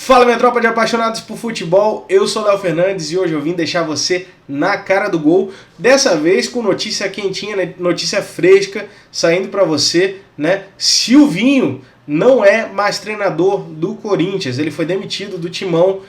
Fala, minha tropa de apaixonados por futebol, eu sou Léo Fernandes e hoje eu vim deixar você na cara do gol, dessa vez com notícia quentinha, notícia fresca, saindo para você, né? Silvinho não é mais treinador do Corinthians, ele foi demitido do timão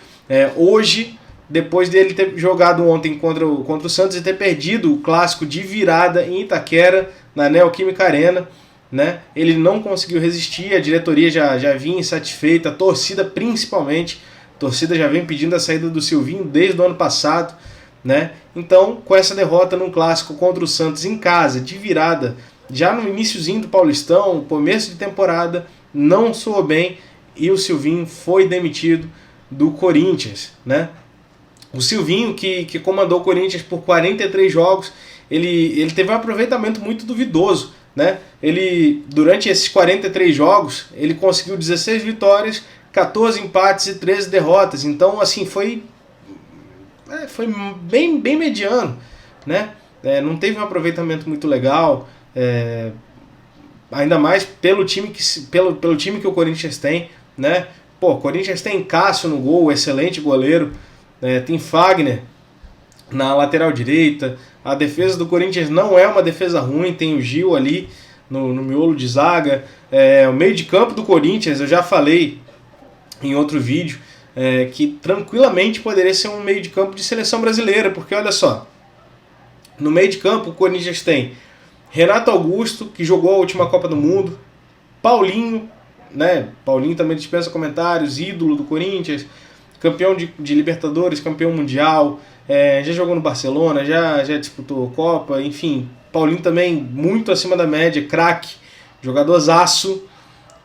hoje, depois dele ter jogado ontem contra o Santos e ter perdido o clássico de virada em Itaquera, na Neoquímica Arena. Né? Ele não conseguiu resistir, a diretoria já vinha insatisfeita, a torcida principalmente, a torcida já vem pedindo a saída do Silvinho desde o ano passado, né? Então, com essa derrota num clássico contra o Santos em casa, de virada, já no iniciozinho do Paulistão, começo de temporada, não soou bem e o Silvinho foi demitido do Corinthians, né? O Silvinho, que comandou o Corinthians por 43 jogos, ele teve um aproveitamento muito duvidoso, né? Ele, durante esses 43 jogos, ele conseguiu 16 vitórias, 14 empates e 13 derrotas. Então, assim, foi bem mediano, né? Não teve um aproveitamento muito legal, ainda mais pelo time que o Corinthians tem, né? Pô, o Corinthians tem Cássio no gol, excelente goleiro, tem Fagner na lateral direita. A defesa do Corinthians não é uma defesa ruim, tem o Gil ali no miolo de zaga. O meio de campo do Corinthians, eu já falei em outro vídeo, que tranquilamente poderia ser um meio de campo de seleção brasileira, porque olha só, no meio de campo o Corinthians tem Renato Augusto, que jogou a última Copa do Mundo, Paulinho, né? Paulinho também dispensa comentários, ídolo do Corinthians, campeão de Libertadores, campeão mundial, já jogou no Barcelona, já disputou Copa, enfim. Paulinho também muito acima da média, craque, jogadorzaço.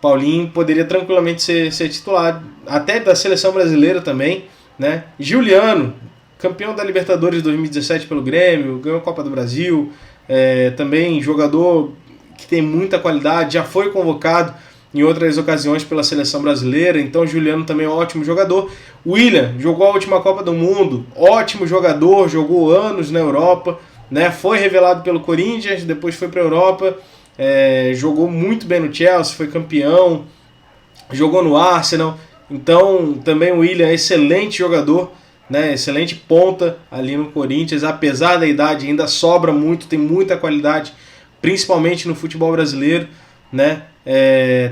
Paulinho poderia tranquilamente ser titular, até da seleção brasileira também, né? Giuliano, campeão da Libertadores 2017 pelo Grêmio, ganhou a Copa do Brasil, também jogador que tem muita qualidade, já foi convocado em outras ocasiões pela seleção brasileira, então Giuliano também é um ótimo jogador. William jogou a última Copa do Mundo, ótimo jogador, jogou anos na Europa, né? Foi revelado pelo Corinthians, depois foi para a Europa, jogou muito bem no Chelsea, foi campeão, jogou no Arsenal, então também o William é excelente jogador, né? Excelente ponta ali no Corinthians, apesar da idade ainda sobra muito, tem muita qualidade, principalmente no futebol brasileiro, né?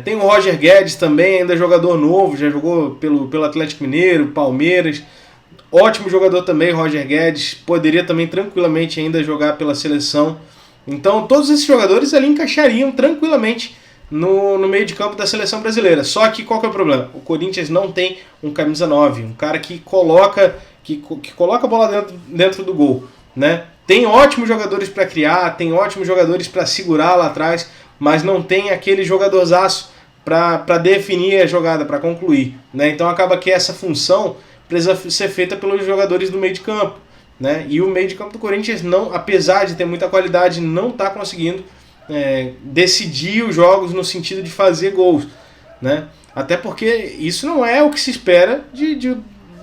Tem o Roger Guedes também, ainda jogador novo, já jogou pelo Atlético Mineiro, Palmeiras, ótimo jogador também, Roger Guedes, poderia também tranquilamente ainda jogar pela seleção. Então todos esses jogadores ali encaixariam tranquilamente no meio de campo da seleção brasileira. Só que qual que é o problema? O Corinthians não tem um camisa 9, um cara que coloca a bola dentro do gol, né? Tem ótimos jogadores para criar, tem ótimos jogadores para segurar lá atrás, mas não tem aquele jogadorzaço para definir a jogada, para concluir, né? Então acaba que essa função precisa ser feita pelos jogadores do meio de campo, né? E o meio de campo do Corinthians, não, apesar de ter muita qualidade, não está conseguindo decidir os jogos no sentido de fazer gols, né? Até porque isso não é o que se espera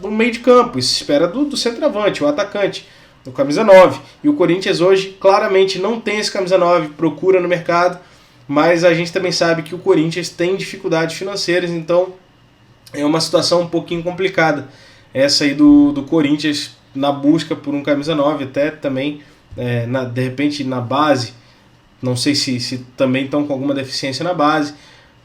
do meio de campo, isso se espera do centroavante, o atacante, do camisa 9. E o Corinthians hoje claramente não tem esse camisa 9, procura no mercado, mas a gente também sabe que o Corinthians tem dificuldades financeiras, então é uma situação um pouquinho complicada essa aí do Corinthians na busca por um camisa 9, até também de repente na base, não sei se também estão com alguma deficiência na base,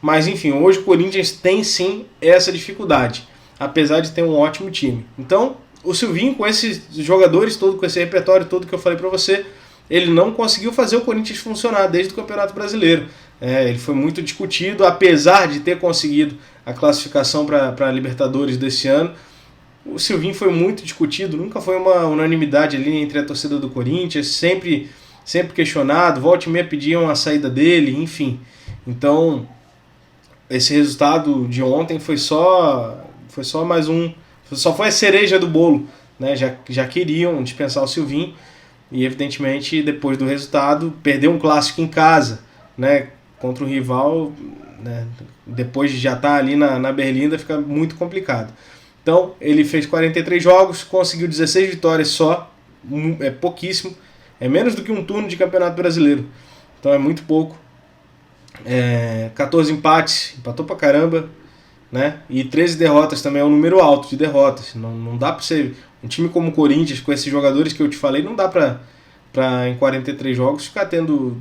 mas enfim, hoje o Corinthians tem sim essa dificuldade, apesar de ter um ótimo time. Então o Silvinho, com esses jogadores todos, com esse repertório todo que eu falei para você, ele não conseguiu fazer o Corinthians funcionar desde o Campeonato Brasileiro. Ele foi muito discutido, apesar de ter conseguido a classificação para a Libertadores desse ano. O Silvinho foi muito discutido, nunca foi uma unanimidade ali entre a torcida do Corinthians, sempre questionado, volta e meia pediam a saída dele, enfim. Então, esse resultado de ontem foi só mais só foi a cereja do bolo, né? Já queriam dispensar o Silvinho e, evidentemente, depois do resultado, perdeu um clássico em casa, né? Contra o rival, né? Depois de já estar ali na Berlinda, fica muito complicado. Então, ele fez 43 jogos, conseguiu 16 vitórias só, é pouquíssimo, é menos do que um turno de Campeonato Brasileiro, então é muito pouco. 14 empates, empatou pra caramba, né? E 13 derrotas também é um número alto de derrotas. Não dá para ser um time como o Corinthians, com esses jogadores que eu te falei, não dá para em 43 jogos ficar tendo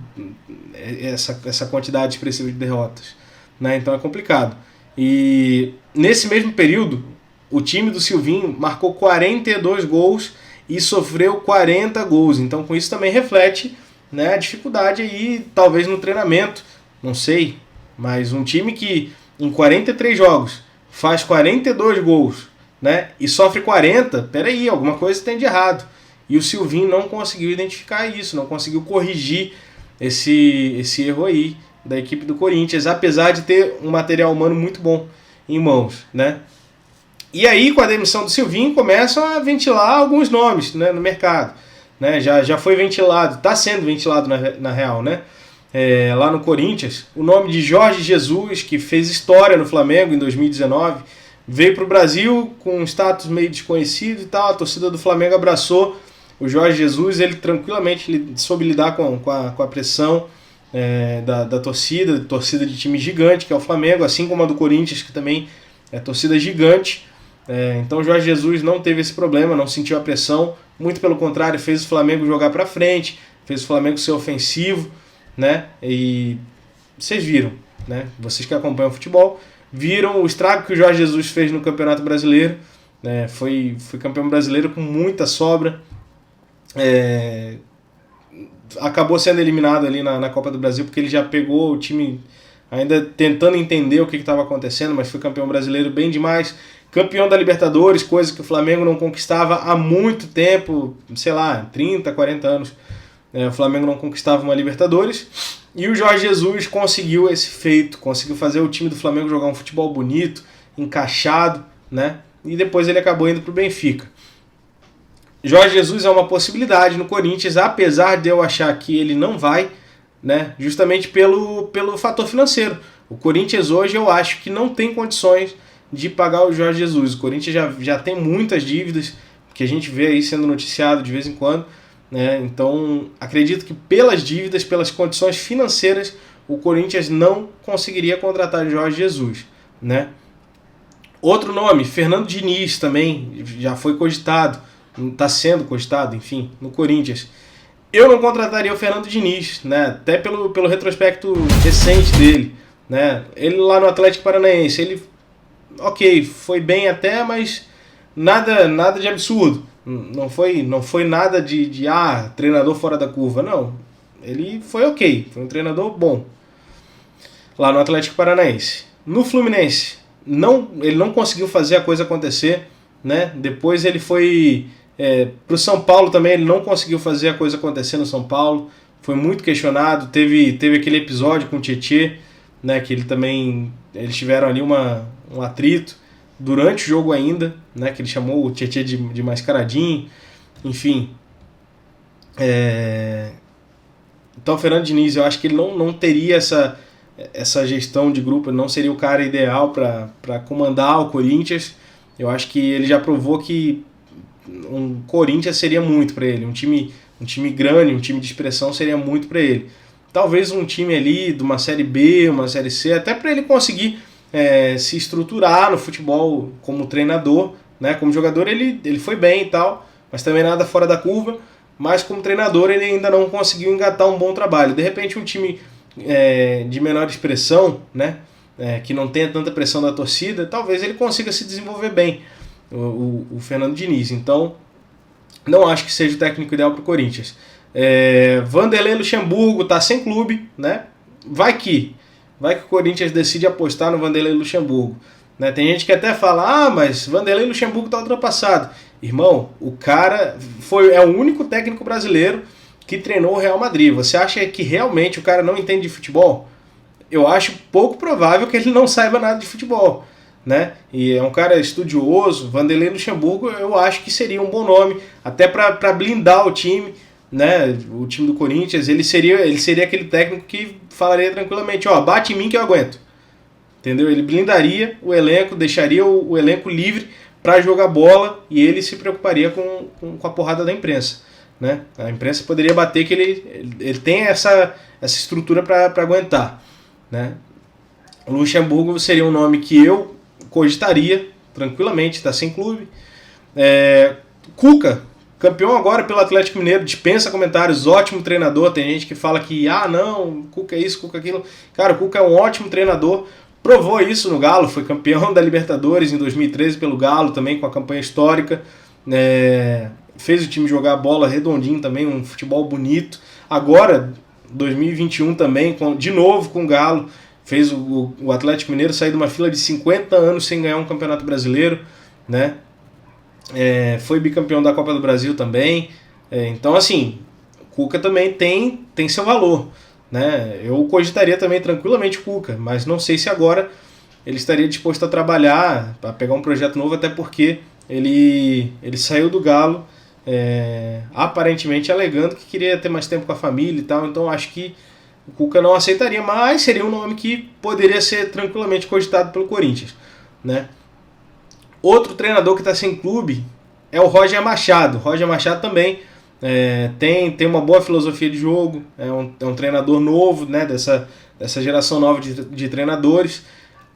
essa quantidade expressiva de derrotas, né? Então é complicado. E nesse mesmo período, o time do Silvinho marcou 42 gols e sofreu 40 gols. Então com isso também reflete, né, a dificuldade aí, talvez no treinamento, não sei, mas um time que em 43 jogos faz 42 gols, né, e sofre 40, peraí, alguma coisa tem de errado. E o Silvinho não conseguiu identificar isso, não conseguiu corrigir esse erro aí da equipe do Corinthians, apesar de ter um material humano muito bom em mãos, né? E aí, com a demissão do Silvinho, começam a ventilar alguns nomes, né, no mercado. Né? Já foi ventilado, está sendo ventilado na real, né? Lá no Corinthians, o nome de Jorge Jesus, que fez história no Flamengo em 2019, veio para o Brasil com um status meio desconhecido e tal, a torcida do Flamengo abraçou o Jorge Jesus, ele tranquilamente soube lidar com a pressão da torcida de time gigante, que é o Flamengo, assim como a do Corinthians, que também é torcida gigante. Então o Jorge Jesus não teve esse problema, não sentiu a pressão, muito pelo contrário, fez o Flamengo jogar para frente, fez o Flamengo ser ofensivo, né? E vocês viram, né? Vocês que acompanham o futebol, viram o estrago que o Jorge Jesus fez no Campeonato Brasileiro, né? Foi campeão brasileiro com muita sobra, acabou sendo eliminado ali na Copa do Brasil, porque ele já pegou o time ainda tentando entender o que estava acontecendo, mas foi campeão brasileiro bem demais, campeão da Libertadores, coisa que o Flamengo não conquistava há muito tempo, sei lá, 30, 40 anos, o Flamengo não conquistava uma Libertadores, e o Jorge Jesus conseguiu esse feito, conseguiu fazer o time do Flamengo jogar um futebol bonito, encaixado, né? E depois ele acabou indo para o Benfica. Jorge Jesus é uma possibilidade no Corinthians, apesar de eu achar que ele não vai, né, justamente pelo fator financeiro. O Corinthians hoje eu acho que não tem condições de pagar o Jorge Jesus. O Corinthians já tem muitas dívidas, que a gente vê aí sendo noticiado de vez em quando, né? Então acredito que pelas dívidas, pelas condições financeiras, o Corinthians não conseguiria contratar o Jorge Jesus, né? Outro nome, Fernando Diniz, também já foi cogitado, está sendo cogitado, enfim, no Corinthians. Eu não contrataria o Fernando Diniz, né? Até pelo retrospecto recente dele, né? Ele lá no Atlético Paranaense, ele, ok, foi bem até, mas nada de absurdo. Não foi nada de treinador fora da curva, não. Ele foi ok, foi um treinador bom lá no Atlético Paranaense. No Fluminense, ele não conseguiu fazer a coisa acontecer, né? Depois ele foi para o São Paulo também, ele não conseguiu fazer a coisa acontecer no São Paulo, foi muito questionado, teve aquele episódio com o Tietê, né, que eles tiveram ali um atrito durante o jogo ainda, né, que ele chamou o Tietê de mascaradinho, enfim. Então o Fernando Diniz, eu acho que ele não teria essa gestão de grupo, ele não seria o cara ideal para comandar o Corinthians. Eu acho que ele já provou que um Corinthians seria muito para ele, um time grande, um time de expressão seria muito para ele. Talvez um time ali de uma Série B, uma Série C, até para ele conseguir se estruturar no futebol como treinador, né? Como jogador ele foi bem e tal, mas também nada fora da curva, mas como treinador ele ainda não conseguiu engatar um bom trabalho. De repente um time de menor expressão, né? Que não tenha tanta pressão da torcida, talvez ele consiga se desenvolver bem, o Fernando Diniz. Então, não acho que seja o técnico ideal para o Corinthians. Vanderlei Luxemburgo está sem clube, né? Vai que o Corinthians decide apostar no Vanderlei Luxemburgo, né? Tem gente que até fala, mas Vanderlei Luxemburgo está ultrapassado. Irmão, o cara é o único técnico brasileiro que treinou o Real Madrid. Você acha que realmente o cara não entende de futebol? Eu acho pouco provável que ele não saiba nada de futebol, né? E é um cara estudioso. Vanderlei Luxemburgo eu acho que seria um bom nome, até para blindar o time, né? O time do Corinthians. Ele seria aquele técnico que falaria tranquilamente, bate em mim que eu aguento, entendeu? Ele blindaria o elenco, deixaria o elenco livre para jogar bola e ele se preocuparia com a porrada da imprensa, né? A imprensa poderia bater que ele tem essa estrutura para aguentar, né? O Luxemburgo seria um nome que eu cogitaria, tranquilamente, está sem clube. Cuca, campeão agora pelo Atlético Mineiro, dispensa comentários, ótimo treinador. Tem gente que fala que, não, Cuca é isso, Cuca é aquilo. Cara, o Cuca é um ótimo treinador, provou isso no Galo, foi campeão da Libertadores em 2013 pelo Galo, também com a campanha histórica. Fez o time jogar bola redondinho também, um futebol bonito. Agora, 2021 também, de novo com o Galo, fez o Atlético Mineiro sair de uma fila de 50 anos sem ganhar um campeonato brasileiro, né? Foi bicampeão da Copa do Brasil também. Então, assim, o Cuca também tem seu valor, né? Eu cogitaria também tranquilamente o Cuca, mas não sei se agora ele estaria disposto a trabalhar, para pegar um projeto novo, até porque ele saiu do Galo, aparentemente alegando que queria ter mais tempo com a família e tal. Então acho que o Cuca não aceitaria, mas seria um nome que poderia ser tranquilamente cogitado pelo Corinthians, né? Outro treinador que está sem clube é o Roger Machado. Roger Machado também tem uma boa filosofia de jogo, é um treinador novo, né, dessa geração nova de treinadores.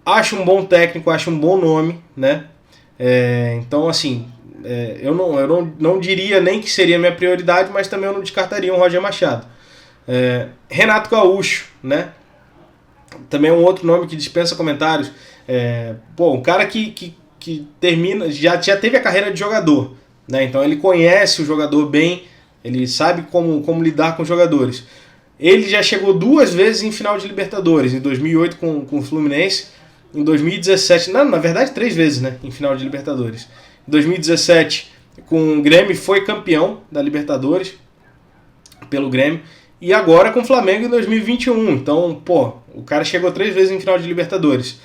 Acho um bom técnico, acho um bom nome, né? Então, assim, eu não diria nem que seria minha prioridade, mas também eu não descartaria um Roger Machado. Renato Gaúcho, né? Também é um outro nome que dispensa comentários. Um cara que termina, já teve a carreira de jogador, né? Então ele conhece o jogador bem, ele sabe como lidar com os jogadores. Ele já chegou 2 vezes em final de Libertadores, em 2008 com o Fluminense, em 2017, na verdade 3 vezes, né, em final de Libertadores. Em 2017 com o Grêmio foi campeão da Libertadores pelo Grêmio, e agora com o Flamengo em 2021. Então, o cara chegou 3 vezes em final de Libertadores.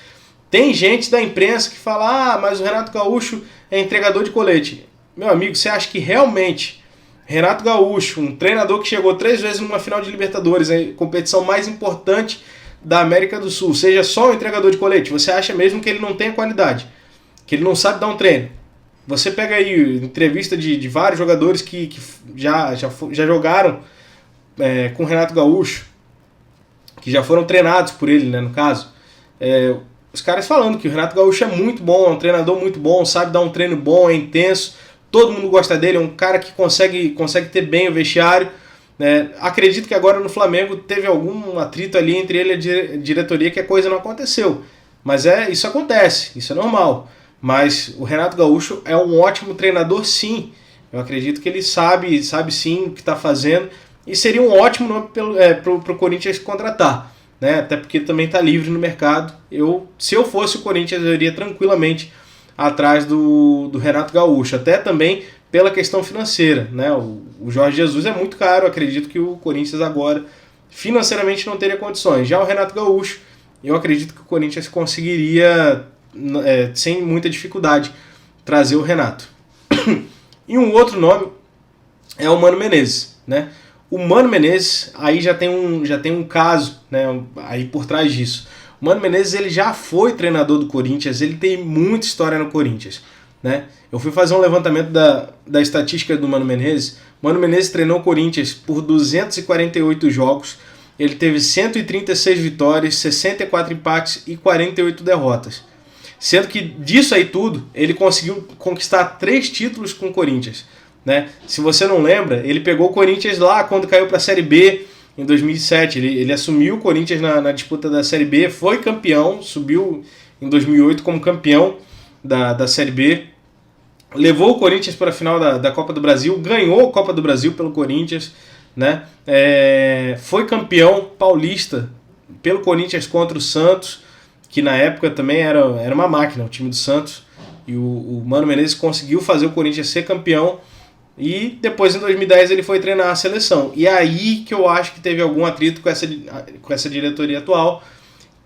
Tem gente da imprensa que fala, mas o Renato Gaúcho é entregador de colete. Meu amigo, você acha que realmente Renato Gaúcho, um treinador que chegou 3 vezes numa final de Libertadores, a competição mais importante da América do Sul, seja só um entregador de colete? Você acha mesmo que ele não tem qualidade? Que ele não sabe dar um treino? Você pega aí entrevista de vários jogadores que já jogaram com o Renato Gaúcho, que já foram treinados por ele, né, no caso. Os caras falando que o Renato Gaúcho é muito bom, é um treinador muito bom, sabe dar um treino bom, é intenso, todo mundo gosta dele, é um cara que consegue ter bem o vestiário. Acredito que agora no Flamengo teve algum atrito ali entre ele e a diretoria, que a coisa não aconteceu. Mas isso acontece, isso é normal. Mas o Renato Gaúcho é um ótimo treinador, sim. Eu acredito que ele sabe sim o que está fazendo, e seria um ótimo nome para o Corinthians contratar, né? Até porque ele também está livre no mercado. Se eu fosse o Corinthians, eu iria tranquilamente atrás do Renato Gaúcho, até também pela questão financeira, né? O Jorge Jesus é muito caro, acredito que o Corinthians agora financeiramente não teria condições. Já o Renato Gaúcho, eu acredito que o Corinthians conseguiria, sem muita dificuldade, trazer o Renato. E um outro nome é o Mano Menezes, né? O Mano Menezes aí já tem um caso, né, aí por trás disso. O Mano Menezes, ele já foi treinador do Corinthians, ele tem muita história no Corinthians, né? Eu fui fazer um levantamento da estatística do Mano Menezes. O Mano Menezes treinou o Corinthians por 248 jogos, ele teve 136 vitórias, 64 empates e 48 derrotas. Sendo que disso aí tudo, ele conseguiu conquistar 3 títulos com o Corinthians, né? Se você não lembra, ele pegou o Corinthians lá quando caiu para a Série B em 2007. Ele assumiu o Corinthians na disputa da Série B, foi campeão, subiu em 2008 como campeão da Série B, levou o Corinthians para a final da Copa do Brasil, ganhou a Copa do Brasil pelo Corinthians, né? Foi campeão paulista pelo Corinthians contra o Santos, que na época também era uma máquina, o time do Santos, e o Mano Menezes conseguiu fazer o Corinthians ser campeão. E depois, em 2010, ele foi treinar a seleção. E aí que eu acho que teve algum atrito com essa diretoria atual.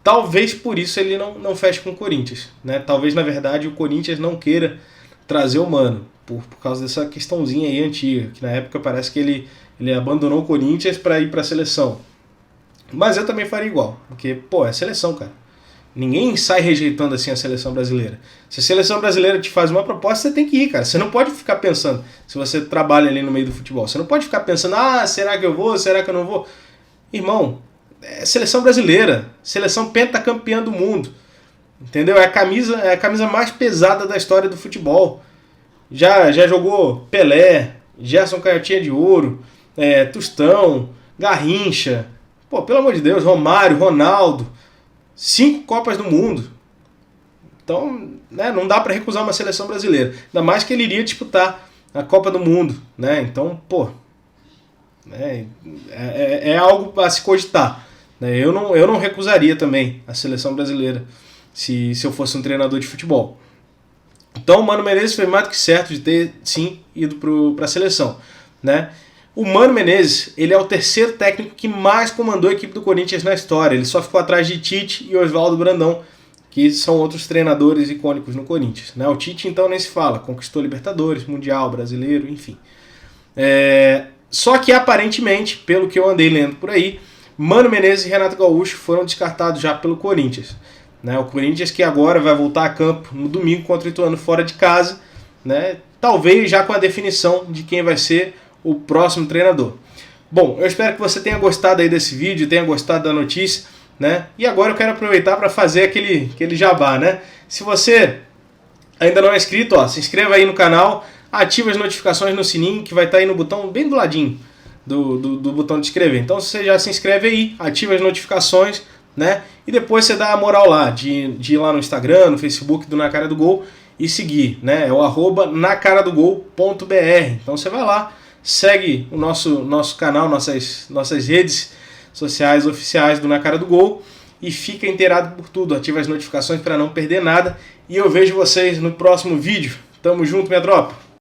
Talvez por isso ele não feche com o Corinthians, né? Talvez, na verdade, o Corinthians não queira trazer o Mano, por causa dessa questãozinha aí antiga, que na época parece que ele abandonou o Corinthians para ir para a seleção. Mas eu também faria igual, porque, é seleção, cara. Ninguém sai rejeitando assim a seleção brasileira. Se a seleção brasileira te faz uma proposta, você tem que ir, cara. Você não pode ficar pensando, se você trabalha ali no meio do futebol, você não pode ficar pensando, será que eu vou, será que eu não vou? Irmão, é seleção brasileira, seleção pentacampeã do mundo. Entendeu? É a camisa mais pesada da história do futebol. Já jogou Pelé, Gerson Canhotinha de Ouro, Tostão, Garrincha, pô, pelo amor de Deus, Romário, Ronaldo, 5 Copas do Mundo. Então, né, não dá para recusar uma seleção brasileira. Ainda mais que ele iria disputar a Copa do Mundo, né? Então, pô, é algo a se cogitar. Né? Eu não recusaria também a seleção brasileira se eu fosse um treinador de futebol. Então o Mano Menezes foi mais do que certo de ter, sim, ido para a seleção. Né? O Mano Menezes, ele é o terceiro técnico que mais comandou a equipe do Corinthians na história. Ele só ficou atrás de Tite e Oswaldo Brandão, que são outros treinadores icônicos no Corinthians. Né? O Tite, então, nem se fala. Conquistou Libertadores, Mundial, Brasileiro, enfim. Só que, aparentemente, pelo que eu andei lendo por aí, Mano Menezes e Renato Gaúcho foram descartados já pelo Corinthians. Né? O Corinthians que agora vai voltar a campo no domingo contra o Ituano fora de casa. Né? Talvez já com a definição de quem vai ser o próximo treinador. Bom, eu espero que você tenha gostado aí desse vídeo, tenha gostado da notícia. Né? E agora eu quero aproveitar para fazer aquele jabá, né? Se você ainda não é inscrito, ó, se inscreva aí no canal, ative as notificações no sininho que vai estar aí no botão bem do ladinho do botão de inscrever. Então você já se inscreve aí, ativa as notificações, né? E depois você dá a moral lá, de ir lá no Instagram, no Facebook do Na Cara do Gol e seguir, né? É o @nacaradogol.br. Então você vai lá, segue o nosso canal, nossas redes sociais oficiais do Na Cara do Gol e fica inteirado por tudo, ativa as notificações para não perder nada e eu vejo vocês no próximo vídeo. Tamo junto, minha tropa!